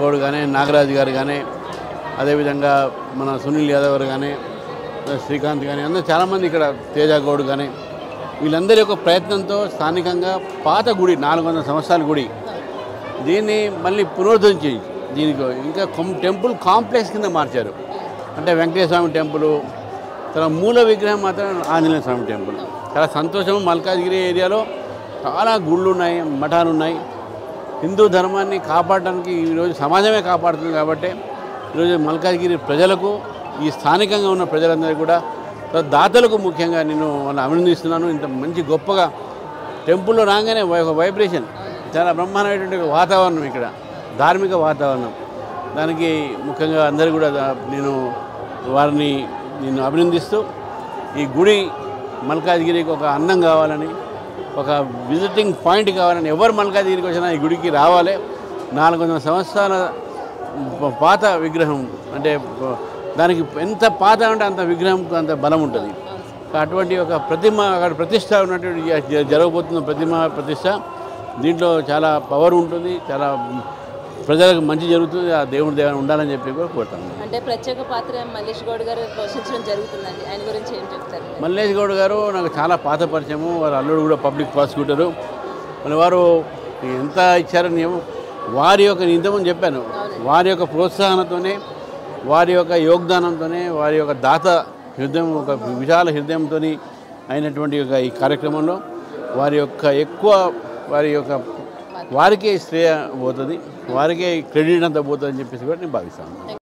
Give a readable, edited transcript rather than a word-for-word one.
గౌడ్ కానీ, నాగరాజు గారు కానీ, అదేవిధంగా మన సునీల్ యాదవ్ గారు కానీ, శ్రీకాంత్ కానీ, అందరూ చాలామంది ఇక్కడ తేజ గౌడ్ కానీ, వీళ్ళందరి యొక్క ప్రయత్నంతో స్థానికంగా పాత గుడి 400 సంవత్సరాల గుడి దీన్ని మళ్ళీ పునరుద్ధరించి దీనికి ఇంకా టెంపుల్ కాంప్లెక్స్ కింద మార్చారు. అంటే వెంకటేశ్వర స్వామి టెంపుల్, తన మూల విగ్రహం మాత్రం ఆంజనేయ స్వామి టెంపుల్. చాలా సంతోషం. మల్కాజ్గిరి ఏరియాలో చాలా గుళ్ళు ఉన్నాయి, మఠాలు ఉన్నాయి. హిందూ ధర్మాన్ని కాపాడడానికి ఈరోజు సమాజమే కాపాడుతుంది. కాబట్టి ఈరోజు మల్కాజ్గిరి ప్రజలకు, ఈ స్థానికంగా ఉన్న ప్రజలందరికీ కూడా, దాతలకు ముఖ్యంగా నేను వాళ్ళని అభినందిస్తున్నాను. ఇంత మంచి గొప్పగా టెంపుల్లో రాగానే ఒక వైబ్రేషన్, చాలా బ్రహ్మాండమైనటువంటి వాతావరణం, ఇక్కడ ధార్మిక వాతావరణం. దానికి ముఖ్యంగా అందరూ కూడా వారిని అభినందిస్తూ, ఈ గుడి మల్కాజ్గిరికి ఒక అందం కావాలని, ఒక విజిటింగ్ పాయింట్ కావాలని, ఎవరు మల్కాజ్గిరికి వచ్చినా ఈ గుడికి రావాలి. 400 సంవత్సరాల పాత విగ్రహం, అంటే దానికి ఎంత పాత అంటే అంత విగ్రహంకు అంత బలం ఉంటుంది. అటువంటి ఒక ప్రతిమ అక్కడ ప్రతిష్ట ఉన్నటువంటి జరగబోతున్న ప్రతిష్ట, దీంట్లో చాలా పవర్ ఉంటుంది, చాలా ప్రజలకు మంచి జరుగుతుంది. ఆ దేవుడి దేవాన్ని ఉండాలని చెప్పి కూడా కోరుతాను. అంటే ప్రత్యేక పాత్ర మల్లేష్ గౌడ్ గారు పోషించడం జరుగుతుందండి. ఆయన గురించి ఏం చెప్తారు? మల్లేష్ గౌడ్ గారు నాకు చాలా పాత పరిచయము. వారి అల్లుడు కూడా పబ్లిక్ ప్రాసిక్యూటరు. మరి వారు ఎంత ఇచ్చారని వారి యొక్క ఇంతకుముందు చెప్పాను, వారి యొక్క ప్రోత్సాహంతోనే, వారి యొక్క యోగదానంతోనే, వారి యొక్క దాత హృదయం, ఒక విశాల హృదయంతో అయినటువంటి ఈ కార్యక్రమంలో వారికే శ్రేయ పోతుంది, వారికే క్రెడిట్ అంతా పోతుంది అని చెప్పేసి కూడా నేను భావిస్తాను.